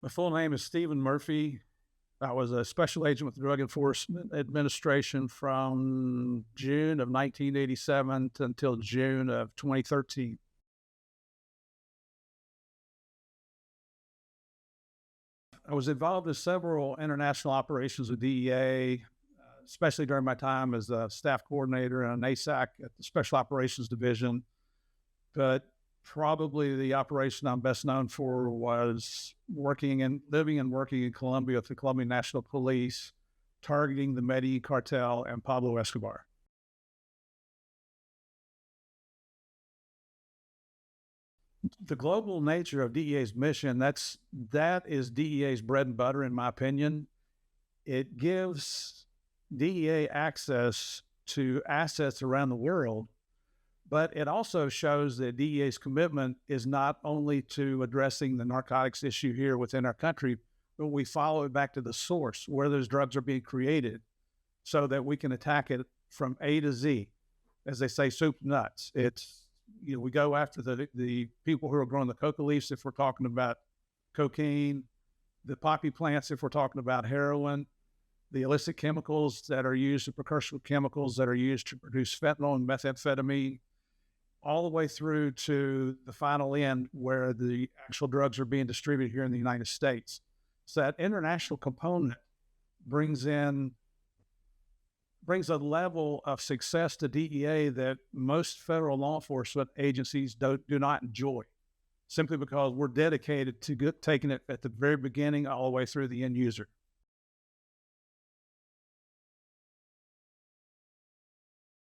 My full name is Stephen Murphy. I was a special agent with the Drug Enforcement Administration from June of 1987 until June of 2013. I was involved in several international operations with DEA, especially during my time as a staff coordinator and an ASAC at the Special Operations Division. But probably the operation I'm best known for was living and working in Colombia with the Colombian National Police, targeting the Medellin cartel and Pablo Escobar. The global nature of DEA's mission, that is DEA's bread and butter, in my opinion. It gives DEA access to assets around the world, but it also shows that DEA's commitment is not only to addressing the narcotics issue here within our country, but we follow it back to the source where those drugs are being created so that we can attack it from A to Z. As they say, soup to nuts. We go after the people who are growing the coca leaves if we're talking about cocaine, the poppy plants if we're talking about heroin, the illicit chemicals that are used, the precursor chemicals that are used to produce fentanyl and methamphetamine, all the way through to the final end where the actual drugs are being distributed here in the United States. So that international component brings a level of success to DEA that most federal law enforcement agencies do not enjoy, simply because we're dedicated to taking it at the very beginning all the way through the end user.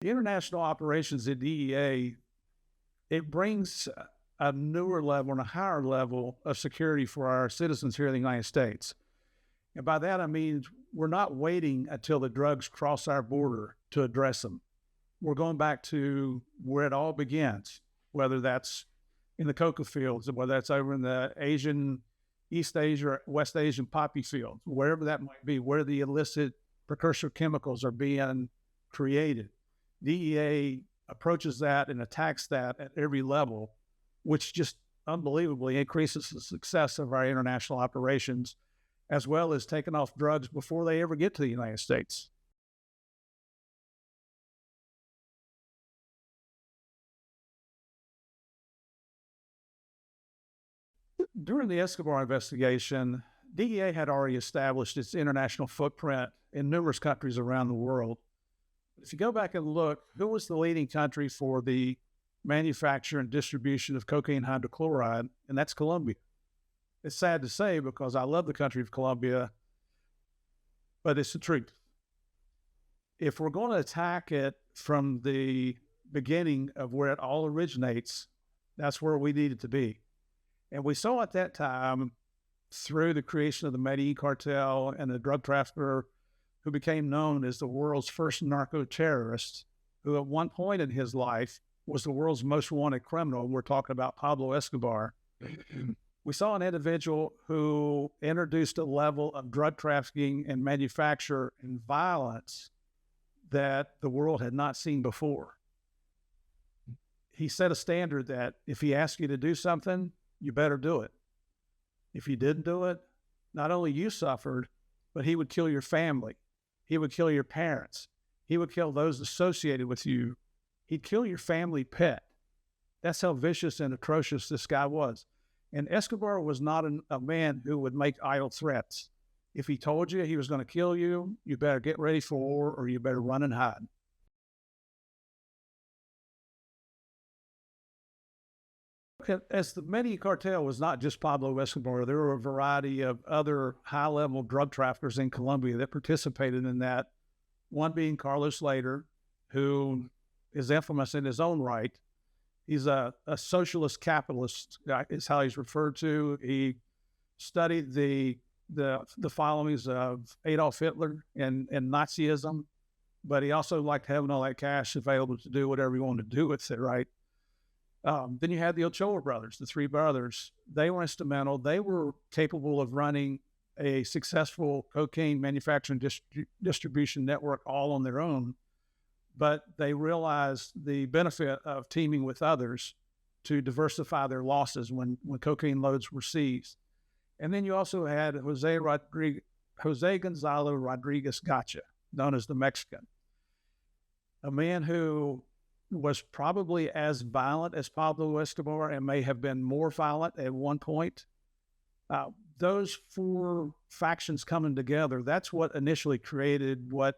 The international operations at DEA, it brings a newer level and a higher level of security for our citizens here in the United States. And by that, I mean, we're not waiting until the drugs cross our border to address them. We're going back to where it all begins, whether that's in the coca fields, whether that's over in the East Asia, or West Asian poppy fields, wherever that might be, where the illicit precursor chemicals are being created. DEA approaches that and attacks that at every level, which just unbelievably increases the success of our international operations, as well as taking off drugs before they ever get to the United States. During the Escobar investigation, DEA had already established its international footprint in numerous countries around the world. If you go back and look, who was the leading country for the manufacture and distribution of cocaine hydrochloride? And that's Colombia. It's sad to say because I love the country of Colombia, but it's the truth. If we're going to attack it from the beginning of where it all originates, that's where we need it to be. And we saw at that time, through the creation of the Medellin cartel and the drug trafficker who became known as the world's first narco-terrorist, who at one point in his life was the world's most wanted criminal. We're talking about Pablo Escobar. We saw an individual who introduced a level of drug trafficking and manufacture and violence that the world had not seen before. He set a standard that if he asked you to do something, you better do it. If you didn't do it, not only you suffered, but he would kill your family. He would kill your parents. He would kill those associated with you. He'd kill your family pet. That's how vicious and atrocious this guy was. And Escobar was not a man who would make idle threats. If he told you he was going to kill you, you better get ready for war or you better run and hide. As the Medellin cartel was not just Pablo Escobar, there were a variety of other high-level drug traffickers in Colombia that participated in that, one being Carlos Later, who is infamous in his own right. He's a socialist capitalist, is how he's referred to. He studied the followings of Adolf Hitler and Nazism, but he also liked having all that cash available to do whatever he wanted to do with it, right? Then you had the Ochoa brothers, the three brothers. They were instrumental. They were capable of running a successful cocaine manufacturing distribution network all on their own, but they realized the benefit of teaming with others to diversify their losses when cocaine loads were seized. And then you also had Jose Gonzalo Rodriguez Gacha, known as the Mexican, a man who was probably as violent as Pablo Escobar and may have been more violent at one point. Those four factions coming together, that's what initially created what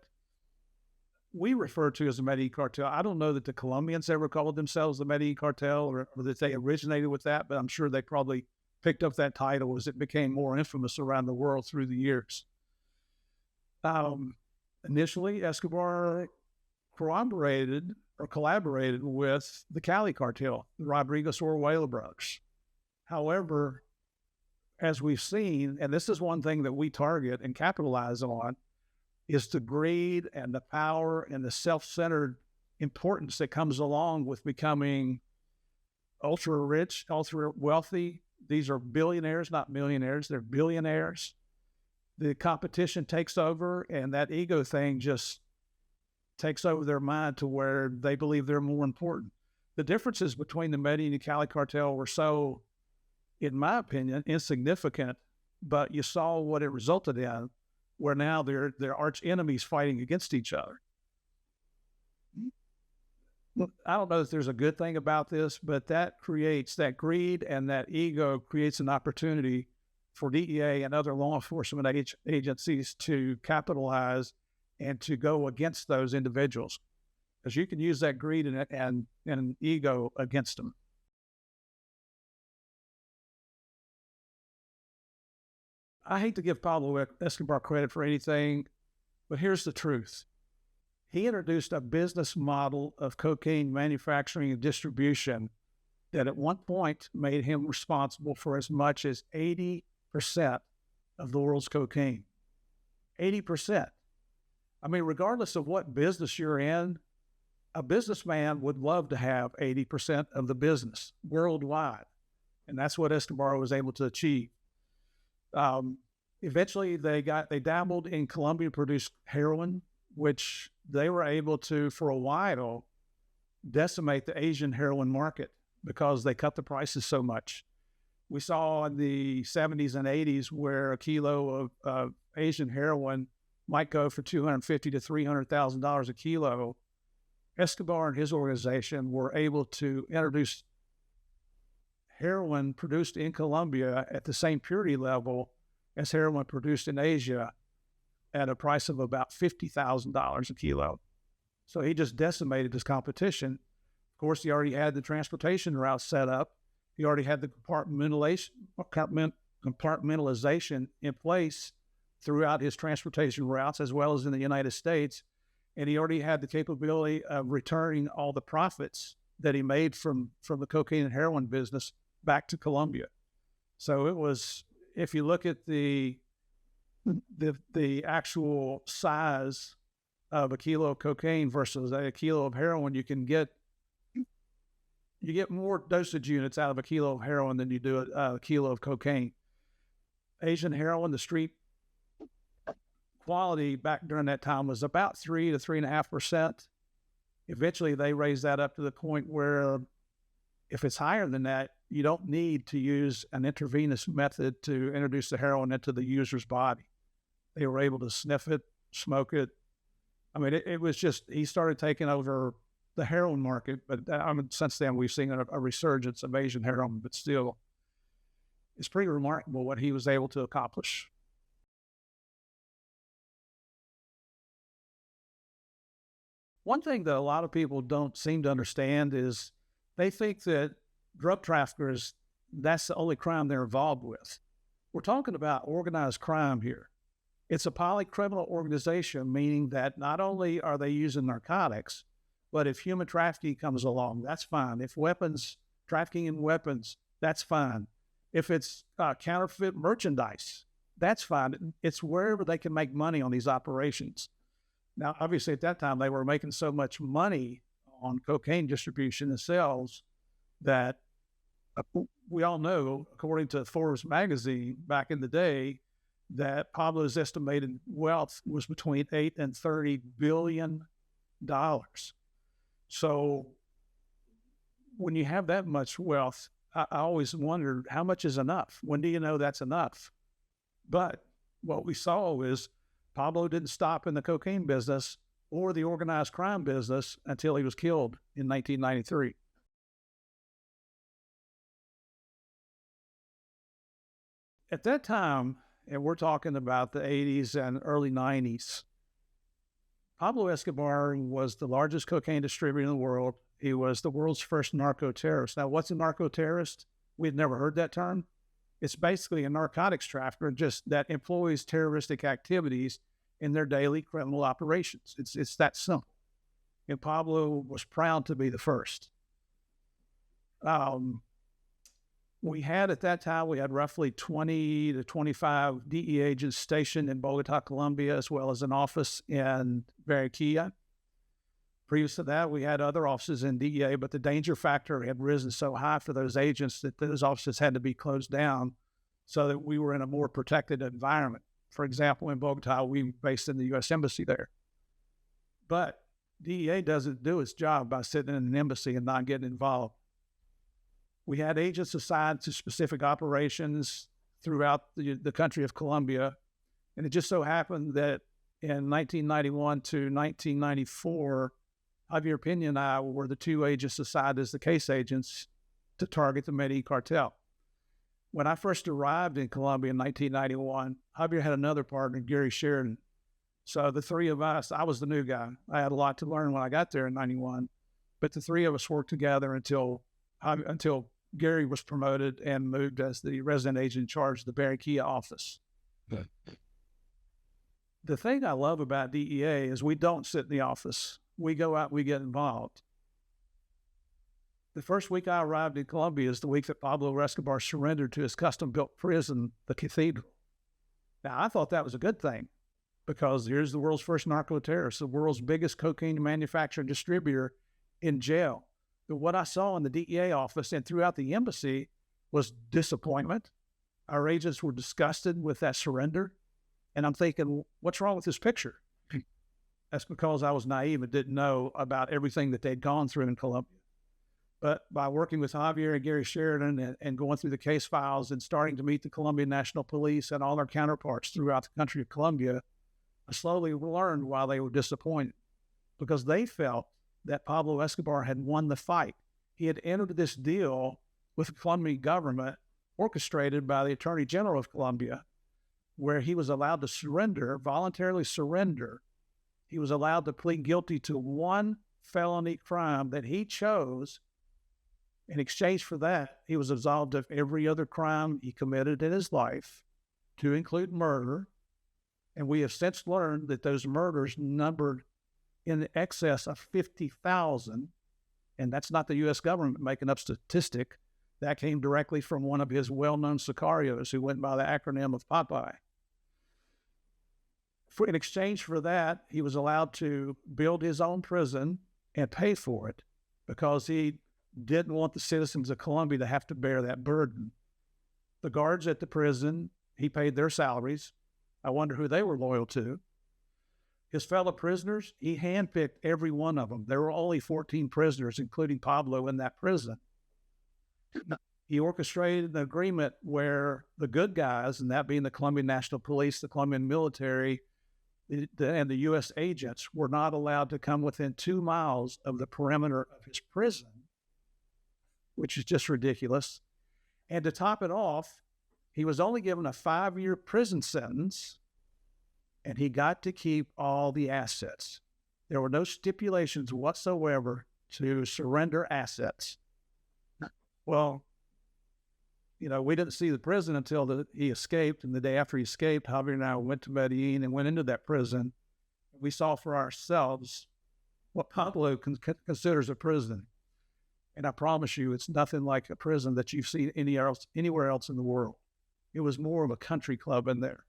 we refer to as the Medellin cartel. I don't know that the Colombians ever called themselves the Medellin cartel or that they originated with that, but I'm sure they probably picked up that title as it became more infamous around the world through the years. Initially, Escobar corroborated or collaborated with the Cali cartel, the Rodriguez Orihuela brothers. However, as we've seen, and this is one thing that we target and capitalize on, is the greed and the power and the self-centered importance that comes along with becoming ultra rich, ultra wealthy. These are billionaires, not millionaires. They're billionaires. The competition takes over, and that ego thing just takes over their mind to where they believe they're more important. The differences between the Medellin and Cali cartel were so, in my opinion, insignificant, but you saw what it resulted in, where now they're arch enemies fighting against each other. I don't know if there's a good thing about this, but that creates that greed, and that ego creates an opportunity for DEA and other law enforcement agencies to capitalize and to go against those individuals, because you can use that greed and ego against them. I hate to give Pablo Escobar credit for anything, but here's the truth. He introduced a business model of cocaine manufacturing and distribution that at one point made him responsible for as much as 80% of the world's cocaine. 80%. I mean, regardless of what business you're in, a businessman would love to have 80% of the business worldwide. And that's what Escobar was able to achieve. Eventually, they dabbled in Colombian-produced heroin, which they were able to, for a while, decimate the Asian heroin market because they cut the prices so much. We saw in the 70s and 80s where a kilo of Asian heroin might go for $250,000 to $300,000 a kilo. Escobar and his organization were able to introduce heroin produced in Colombia at the same purity level as heroin produced in Asia at a price of about $50,000 a kilo. So he just decimated his competition. Of course, he already had the transportation route set up. He already had the compartmentalization in place throughout his transportation routes, as well as in the United States. And he already had the capability of returning all the profits that he made from the cocaine and heroin business back to Colombia. So it was, if you look at the actual size of a kilo of cocaine versus a kilo of heroin, you get more dosage units out of a kilo of heroin than you do a kilo of cocaine. Asian heroin, the street quality back during that time was about 3 to 3.5%. Eventually, they raised that up to the point where if it's higher than that, you don't need to use an intravenous method to introduce the heroin into the user's body. They were able to sniff it, smoke it. I mean, it was just, he started taking over the heroin market, but since then we've seen a resurgence of Asian heroin, but still, it's pretty remarkable what he was able to accomplish. One thing that a lot of people don't seem to understand is they think that drug traffickers, that's the only crime they're involved with. We're talking about organized crime here. It's a polycriminal organization, meaning that not only are they using narcotics, but if human trafficking comes along, that's fine. If trafficking in weapons, that's fine. If it's counterfeit merchandise, that's fine. It's wherever they can make money on these operations. Now, obviously, at that time, they were making so much money on cocaine distribution and sales that we all know, according to Forbes magazine back in the day, that Pablo's estimated wealth was between $8 and $30 billion. So when you have that much wealth, I always wondered, how much is enough? When do you know that's enough? But what we saw is Pablo didn't stop in the cocaine business or the organized crime business until he was killed in 1993. At that time, and we're talking about the 80s and early 90s, Pablo Escobar was the largest cocaine distributor in the world. He was the world's first narco-terrorist. Now, what's a narco-terrorist? We'd never heard that term. It's basically a narcotics trafficker just that employs terroristic activities in their daily criminal operations. It's that simple. And Pablo was proud to be the first. We had at that time, we had roughly 20 to 25 DEA agents stationed in Bogota, Colombia, as well as an office in Barranquilla. Previous to that, we had other offices in DEA, but the danger factor had risen so high for those agents that those offices had to be closed down so that we were in a more protected environment. For example, in Bogota, we were based in the U.S. Embassy there. But DEA doesn't do its job by sitting in an embassy and not getting involved. We had agents assigned to specific operations throughout the country of Colombia. And it just so happened that in 1991 to 1994, Javier Pena and I were the two agents assigned as the case agents to target the Medellin cartel. When I first arrived in Colombia in 1991, Javier had another partner, Gary Sheridan. So the three of us, I was the new guy. I had a lot to learn when I got there in 91, but the three of us worked together until Gary was promoted and moved as the resident agent in charge of the Barranquilla office. The thing I love about DEA is we don't sit in the office. We go out, we get involved. The first week I arrived in Colombia is the week that Pablo Escobar surrendered to his custom-built prison, the Cathedral. Now, I thought that was a good thing because here's the world's first narco-terrorist, the world's biggest cocaine manufacturer and distributor in jail. But what I saw in the DEA office and throughout the embassy was disappointment. Our agents were disgusted with that surrender. And I'm thinking, what's wrong with this picture? That's because I was naive and didn't know about everything that they'd gone through in Colombia. But by working with Javier and Gary Sheridan and going through the case files and starting to meet the Colombian National Police and all their counterparts throughout the country of Colombia, I slowly learned why they were disappointed, because they felt that Pablo Escobar had won the fight. He had entered this deal with the Colombian government, orchestrated by the Attorney General of Colombia, where he was allowed to surrender, voluntarily surrender. He was allowed to plead guilty to one felony crime that he chose. In exchange for that, he was absolved of every other crime he committed in his life, to include murder. And we have since learned that those murders numbered in excess of 50,000. And that's not the U.S. government making up statistic. That came directly from one of his well-known sicarios who went by the acronym of Popeye. In exchange for that, he was allowed to build his own prison and pay for it because he didn't want the citizens of Colombia to have to bear that burden. The guards at the prison, he paid their salaries. I wonder who they were loyal to. His fellow prisoners, he handpicked every one of them. There were only 14 prisoners, including Pablo, in that prison. He orchestrated an agreement where the good guys, and that being the Colombian National Police, the Colombian military, and the U.S. agents, were not allowed to come within 2 miles of the perimeter of his prison, which is just ridiculous. And to top it off, he was only given a 5-year prison sentence, and he got to keep all the assets. There were no stipulations whatsoever to surrender assets. Well, we didn't see the prison until he escaped, and the day after he escaped, Javier and I went to Medellin and went into that prison. We saw for ourselves what Pablo considers a prison. And I promise you, it's nothing like a prison that you've seen anywhere else in the world. It was more of a country club in there.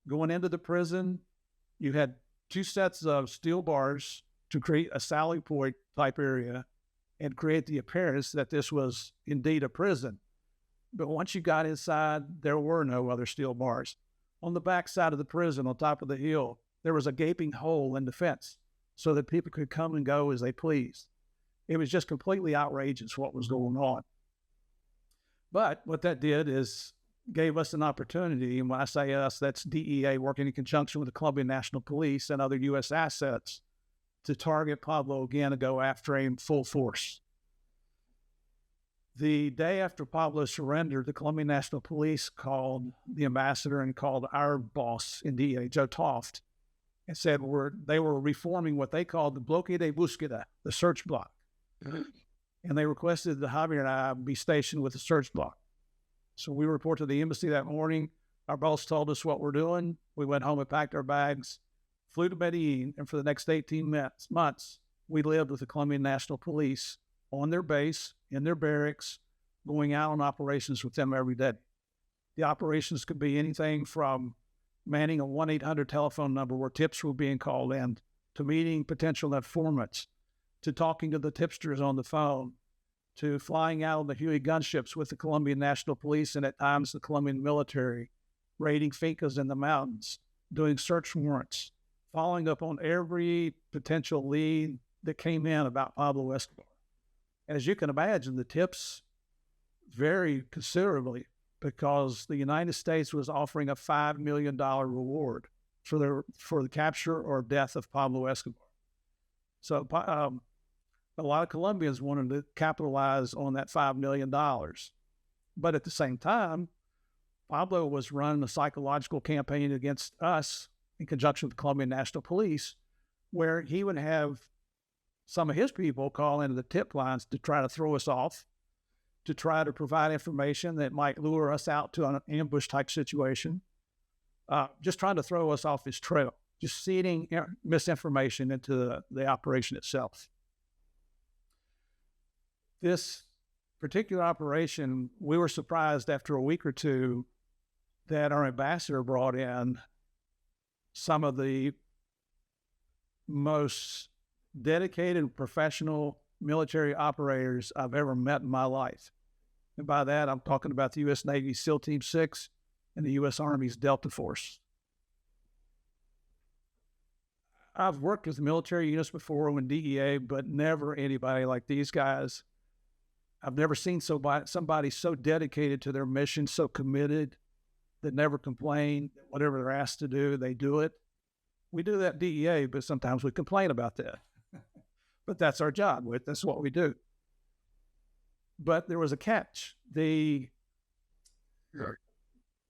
Going into the prison, you had 2 sets of steel bars to create a sally point type area and create the appearance that this was indeed a prison. But once you got inside, there were no other steel bars. On the back side of the prison, on top of the hill, there was a gaping hole in the fence so that people could come and go as they pleased. It was just completely outrageous what was going on. But what that did is gave us an opportunity, and when I say us, that's DEA working in conjunction with the Colombian National Police and other U.S. assets to target Pablo again and go after him full force. The day after Pablo surrendered, the Colombian National Police called the ambassador and called our boss in DEA, Joe Toft, and said they were reforming what they called the bloque de búsqueda, the search block. And they requested that Javier and I be stationed with the search block. So we report to the embassy that morning. Our boss told us what we're doing. We went home and packed our bags, flew to Medellin, and for the next 18 months, we lived with the Colombian National Police on their base, in their barracks, going out on operations with them every day. The operations could be anything from manning a 1-800 telephone number where tips were being called in, to meeting potential informants, to talking to the tipsters on the phone, to flying out on the Huey gunships with the Colombian National Police and at times the Colombian military, raiding fincas in the mountains, doing search warrants, following up on every potential lead that came in about Pablo Escobar. As you can imagine, the tips vary considerably because the United States was offering a $5 million reward for the capture or death of Pablo Escobar. So a lot of Colombians wanted to capitalize on that $5 million. But at the same time, Pablo was running a psychological campaign against us in conjunction with the Colombian National Police, where he would have some of his people call into the tip lines to try to throw us off, to try to provide information that might lure us out to an ambush type situation, just trying to throw us off his trail, just seeding misinformation into the operation itself. This particular operation, we were surprised after a week or two that our ambassador brought in some of the most dedicated professional military operators I've ever met in my life. And by that, I'm talking about the U.S. Navy SEAL Team 6 and the U.S. Army's Delta Force. I've worked with military units before in DEA, but never anybody like these guys. I've never seen somebody so dedicated to their mission, so committed, that never complain. Whatever they're asked to do, they do it. We do that DEA, but sometimes we complain about that. But that's our job. That's what we do. But there was a catch.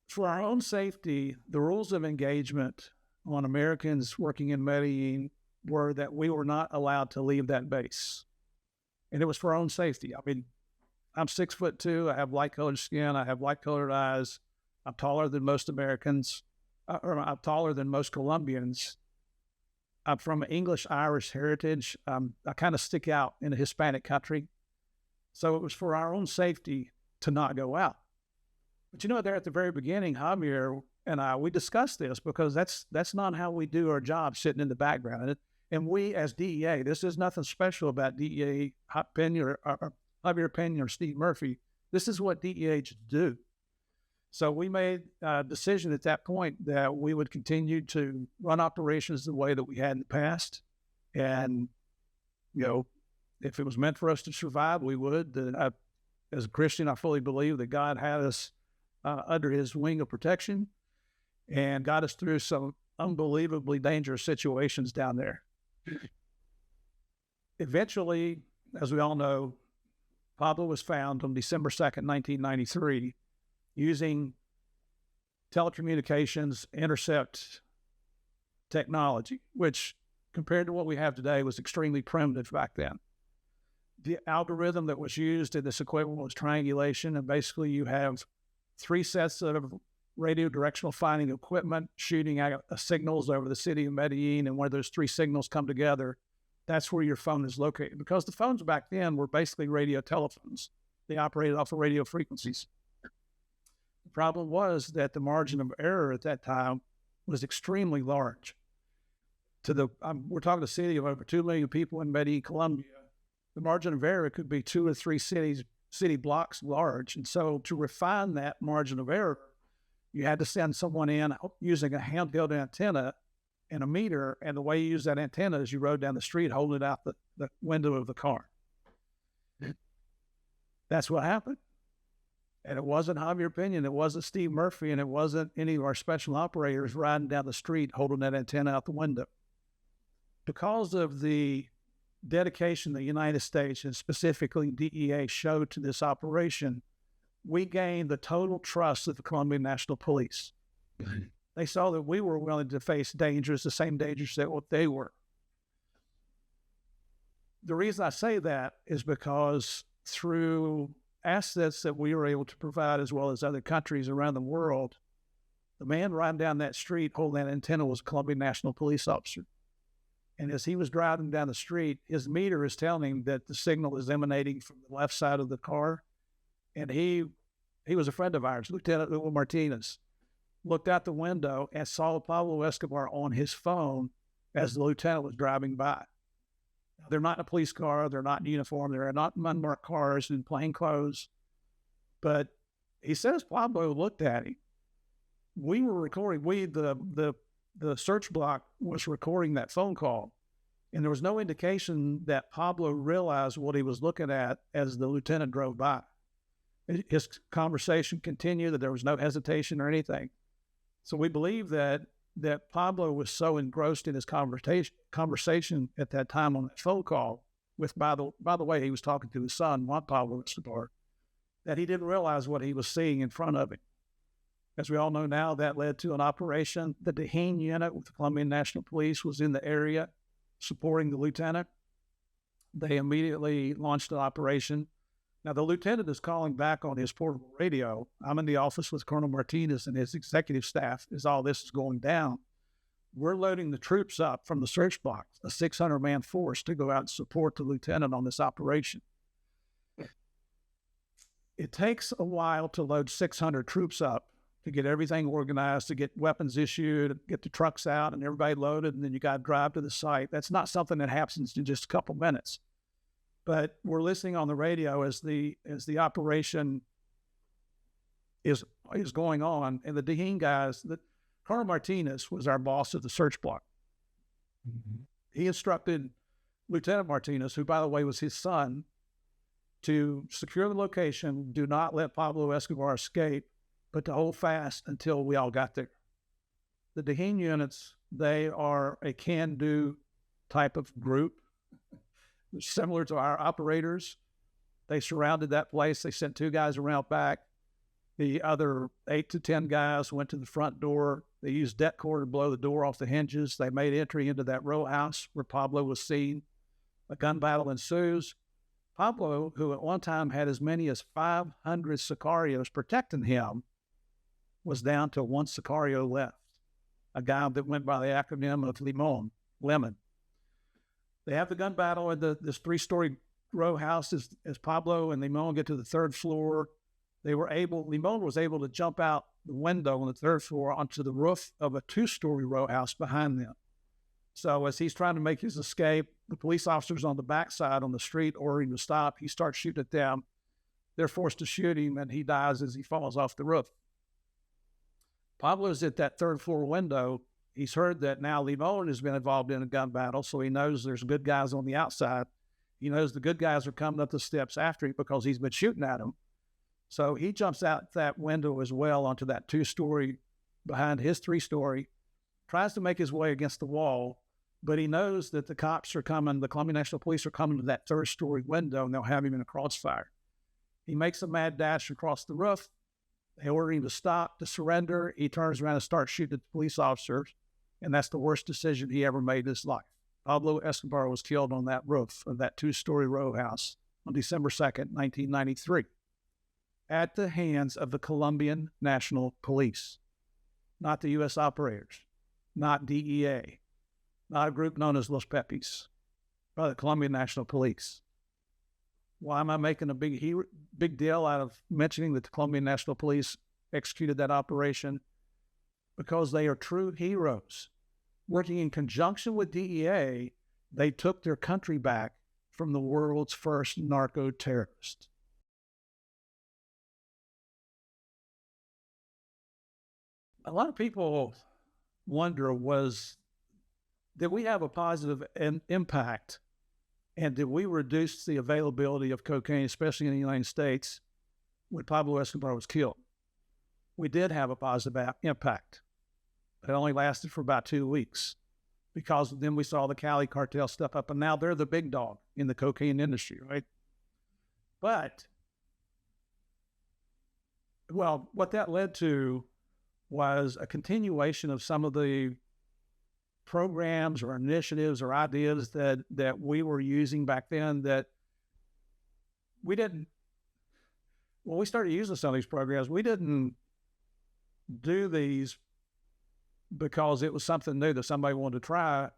For our own safety, the rules of engagement on Americans working in Medellin were that we were not allowed to leave that base. And it was for our own safety. I mean, I'm 6'2". I have light-colored skin. I have light-colored eyes. I'm taller than most Americans, or I'm taller than most Colombians. I'm from English-Irish heritage. I kind of stick out in a Hispanic country. So it was for our own safety to not go out. But there at the very beginning, Javier and I, we discussed this because that's not how we do our job, sitting in the background. And we, as DEA, this is nothing special about DEA, Javier Pena or Steve Murphy. This is what DEA agents do. So we made a decision at that point that we would continue to run operations the way that we had in the past. And, if it was meant for us to survive, we would. As a Christian, I fully believe that God had us under his wing of protection and got us through some unbelievably dangerous situations down there. Eventually, as we all know, Pablo was found on December 2nd, 1993, using telecommunications intercept technology, which compared to what we have today was extremely primitive back then. The algorithm that was used in this equipment was triangulation, and basically you have 3 sets of radio directional finding equipment shooting out signals over the city of Medellin, and where those 3 signals come together, that's where your phone is located. Because the phones back then were basically radio telephones. They operated off of radio frequencies. The problem was that the margin of error at that time was extremely large. We're talking a city of over 2 million people in Medellin, Colombia. The margin of error could be 2 or 3 city blocks large. And so to refine that margin of error, you had to send someone in using a handheld antenna and a meter, and the way you use that antenna is you rode down the street holding it out the window of the car. That's what happened. And it wasn't Javier Pinion, it wasn't Steve Murphy, and it wasn't any of our special operators riding down the street holding that antenna out the window. Because of the dedication the United States and specifically DEA showed to this operation, we gained the total trust of the Colombian National Police. They saw that we were willing to face dangers, the same dangers that what they were. The reason I say that is because through assets that we were able to provide, as well as other countries around the world, the man riding down that street holding that antenna was a Colombian National Police officer. And as he was driving down the street, his meter is telling him that the signal is emanating from the left side of the car. And he was a friend of ours, Lieutenant Hugo Martinez, looked out the window and saw Pablo Escobar on his phone as the lieutenant was driving by. Now, they're not in a police car. They're not in uniform. They're not in unmarked cars in plain clothes. But he says Pablo looked at him. We were recording. The search block was recording that phone call, and there was no indication that Pablo realized what he was looking at as the lieutenant drove by. His conversation continued, that there was no hesitation or anything. So we believe that Pablo was so engrossed in his conversation at that time on that phone call with, by the way, he was talking to his son, Juan Pablo Escobar, that he didn't realize what he was seeing in front of him. As we all know now, that led to an operation. The Dahin unit with the Colombian National Police was in the area supporting the lieutenant. They immediately launched an operation. Now, the lieutenant is calling back on his portable radio. I'm in the office with Colonel Martinez and his executive staff as all this is going down. We're loading the troops up from the search block, a 600-man force, to go out and support the lieutenant on this operation. It takes a while to load 600 troops up, to get everything organized, to get weapons issued, get the trucks out and everybody loaded, and then you got to drive to the site. That's not something that happens in just a couple minutes. But we're listening on the radio as the operation is going on, and the Dahin guys, Colonel Martinez was our boss of the search block. Mm-hmm. He instructed Lieutenant Martinez, who, by the way, was his son, to secure the location, do not let Pablo Escobar escape, but to hold fast until we all got there. The Dahin units, they are a can-do type of group, similar to our operators. They surrounded that place. They sent 2 guys around back. The other 8 to 10 guys went to the front door. They used deck cord to blow the door off the hinges. They made entry into that row house where Pablo was seen. A gun battle ensues. Pablo, who at one time had as many as 500 sicarios protecting him, was down to 1 sicario left, a guy that went by the acronym of Lemon. They have the gun battle at this 3-story row house as Pablo and Limon get to the 3rd floor. Limon was able to jump out the window on the 3rd floor onto the roof of a 2-story row house behind them. So as he's trying to make his escape, the police officers on the backside on the street order him to stop. He starts shooting at them. They're forced to shoot him, and he dies as he falls off the roof. Pablo's at that 3rd floor window. He's heard that now Limon has been involved in a gun battle, so he knows there's good guys on the outside. He knows the good guys are coming up the steps after him because he's been shooting at them. So he jumps out that window as well onto that 2-story behind his 3-story, tries to make his way against the wall, but he knows that the cops are coming, the Colombian National Police are coming to that 3rd-story window, and they'll have him in a crossfire. He makes a mad dash across the roof. They order him to stop, to surrender. He turns around and starts shooting at the police officers, and that's the worst decision he ever made in his life. Pablo Escobar was killed on that roof of that 2-story row house on December 2nd, 1993, at the hands of the Colombian National Police, not the U.S. operators, not DEA, not a group known as Los Pepis, but the Colombian National Police. Why am I making a big deal out of mentioning that the Colombian National Police executed that operation? Because they are true heroes. Working in conjunction with DEA, they took their country back from the world's first narco-terrorist. A lot of people wonder, did we have a positive impact, and did we reduce the availability of cocaine, especially in the United States, when Pablo Escobar was killed. We did have a positive impact. It only lasted for about 2 weeks because then we saw the Cali cartel step up, and now they're the big dog in the cocaine industry, right? But, well, what that led to was a continuation of some of the programs or initiatives or ideas that we were using back then that we didn't, when we started using some of these programs, we didn't do these because it was something new that somebody wanted to try.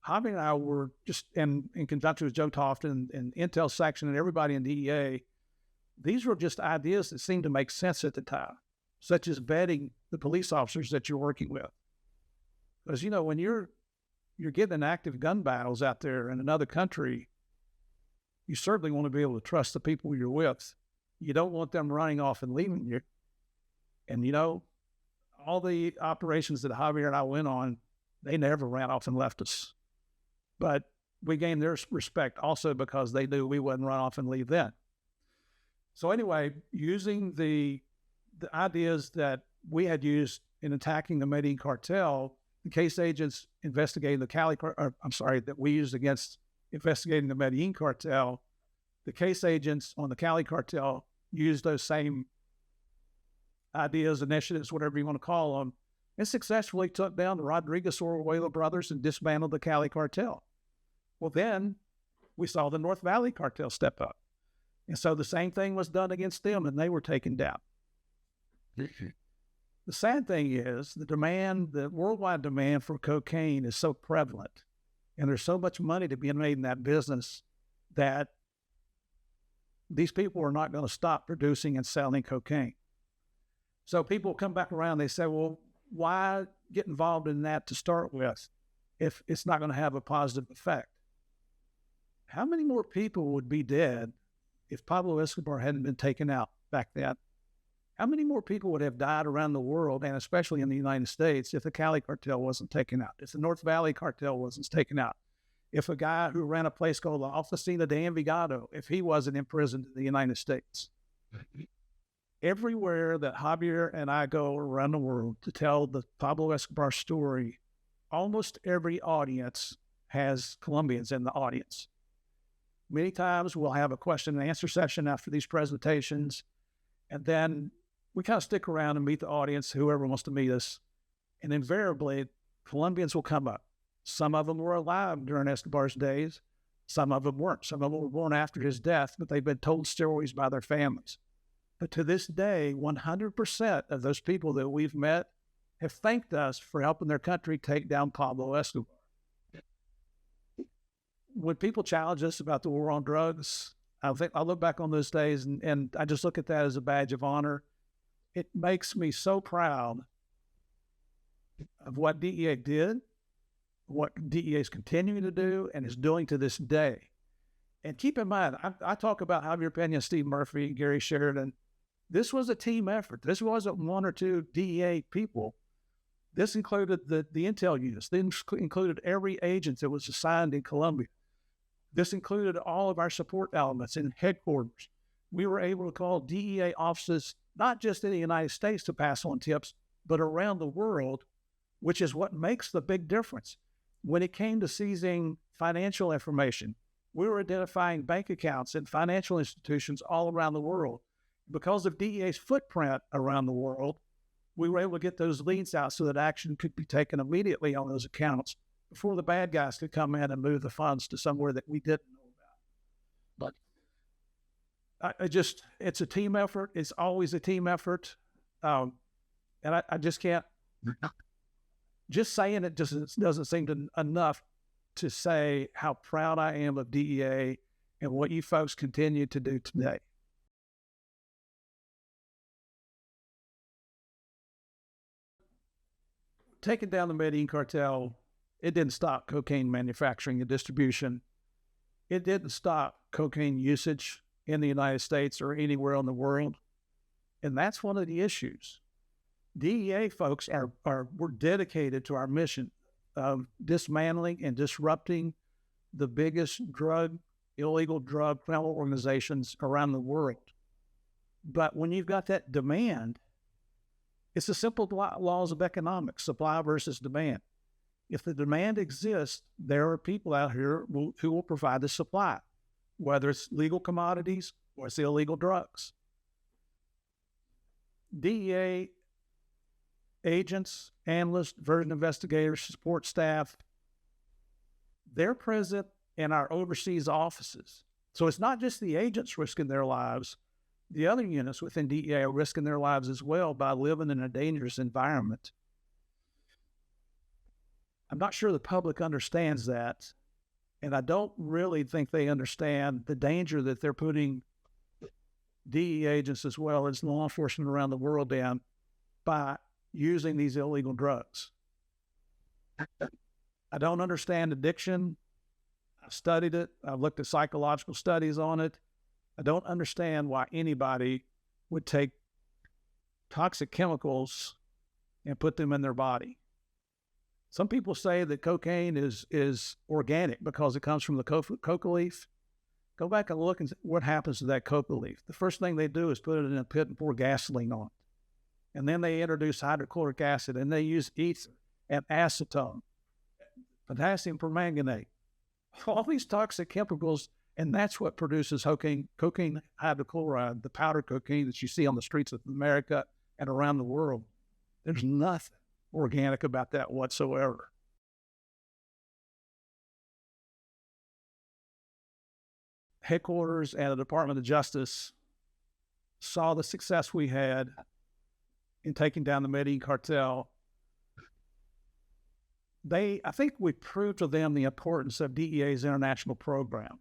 Javi and I were just, in conjunction with Joe Toft and Intel section and everybody in DEA, these were just ideas that seemed to make sense at the time, such as vetting the police officers that you're working with. Because, when you're getting in active gun battles out there in another country, you certainly want to be able to trust the people you're with. You don't want them running off and leaving you. And, all the operations that Javier and I went on, they never ran off and left us. But we gained their respect also because they knew we wouldn't run off and leave then. So anyway, using the ideas that we had used in attacking the Medellin cartel, the case agents investigating that we used against investigating the Medellin cartel, the case agents on the Cali cartel used those same ideas, initiatives, whatever you want to call them, and successfully took down the Rodriguez Oruela brothers and dismantled the Cali cartel. Well, then we saw the North Valley cartel step up. And so the same thing was done against them, and they were taken down. The sad thing is the worldwide demand for cocaine is so prevalent, and there's so much money to be made in that business that these people are not going to stop producing and selling cocaine. So people come back around, they say, well, why get involved in that to start with if it's not going to have a positive effect? How many more people would be dead if Pablo Escobar hadn't been taken out back then? How many more people would have died around the world, and especially in the United States, if the Cali cartel wasn't taken out, if the North Valley cartel wasn't taken out, if a guy who ran a place called La Oficina de Envigado, if he wasn't imprisoned in the United States? Everywhere that Javier and I go around the world to tell the Pablo Escobar story, almost every audience has Colombians in the audience. Many times we'll have a question and answer session after these presentations, and then we kind of stick around and meet the audience, whoever wants to meet us, and invariably Colombians will come up. Some of them were alive during Escobar's days. Some of them weren't. Some of them were born after his death, but they've been told stories by their families. But to this day, 100% of those people that we've met have thanked us for helping their country take down Pablo Escobar. When people challenge us about the war on drugs, I look back on those days and I just look at that as a badge of honor. It makes me so proud of what DEA did, what DEA is continuing to do, and is doing to this day. And keep in mind, I talk about Javier Pena, Steve Murphy, Gary Sheridan. This was a team effort. This wasn't one or two DEA people. This included the intel units. This included every agent that was assigned in Colombia. This included all of our support elements in headquarters. We were able to call DEA offices, not just in the United States to pass on tips, but around the world, which is what makes the big difference. When it came to seizing financial information, we were identifying bank accounts and financial institutions all around the world. Because of DEA's footprint around the world, we were able to get those leads out so that action could be taken immediately on those accounts before the bad guys could come in and move the funds to somewhere that we didn't know about. But it's a team effort. It's always a team effort. And I just can't, just saying it just doesn't seem enough to say how proud I am of DEA and what you folks continue to do today. Taking down the Medellin cartel, it didn't stop cocaine manufacturing and distribution. It didn't stop cocaine usage in the United States or anywhere in the world. And that's one of the issues. DEA folks we're dedicated to our mission of dismantling and disrupting the biggest illegal drug criminal organizations around the world. But when you've got that demand, it's the simple laws of economics, supply versus demand. If the demand exists, there are people out here who will provide the supply, whether it's legal commodities or it's illegal drugs. DEA agents, analysts, version investigators, support staff, they're present in our overseas offices. So it's not just the agents risking their lives. The other units within DEA are risking their lives as well by living in a dangerous environment. I'm not sure the public understands that, and I don't really think they understand the danger that they're putting DEA agents as well as law enforcement around the world in by using these illegal drugs. I don't understand addiction. I've studied it. I've looked at psychological studies on it. I don't understand why anybody would take toxic chemicals and put them in their body. Some people say that cocaine is organic because it comes from the coca leaf. Go back and look and see what happens to that coca leaf. The first thing they do is put it in a pit and pour gasoline on it. And then they introduce hydrochloric acid, and they use ether and acetone, potassium permanganate, all these toxic chemicals, and that's what produces cocaine hydrochloride, the powder cocaine that you see on the streets of America and around the world. There's nothing organic about that whatsoever. Headquarters and the Department of Justice saw the success we had in taking down the Medellin cartel. I think we proved to them the importance of DEA's international program.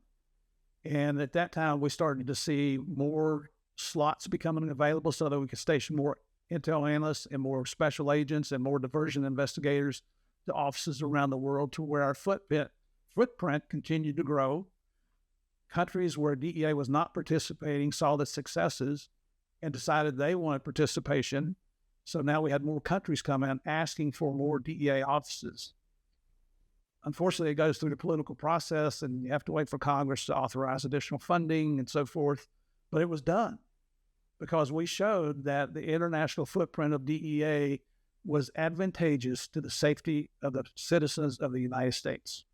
And at that time, we started to see more slots becoming available so that we could station more intel analysts and more special agents and more diversion investigators to offices around the world, to where our footprint continued to grow. Countries where DEA was not participating saw the successes and decided they wanted participation. So now we had more countries come in asking for more DEA offices. Unfortunately, it goes through the political process, and you have to wait for Congress to authorize additional funding and so forth. But it was done because we showed that the international footprint of DEA was advantageous to the safety of the citizens of the United States.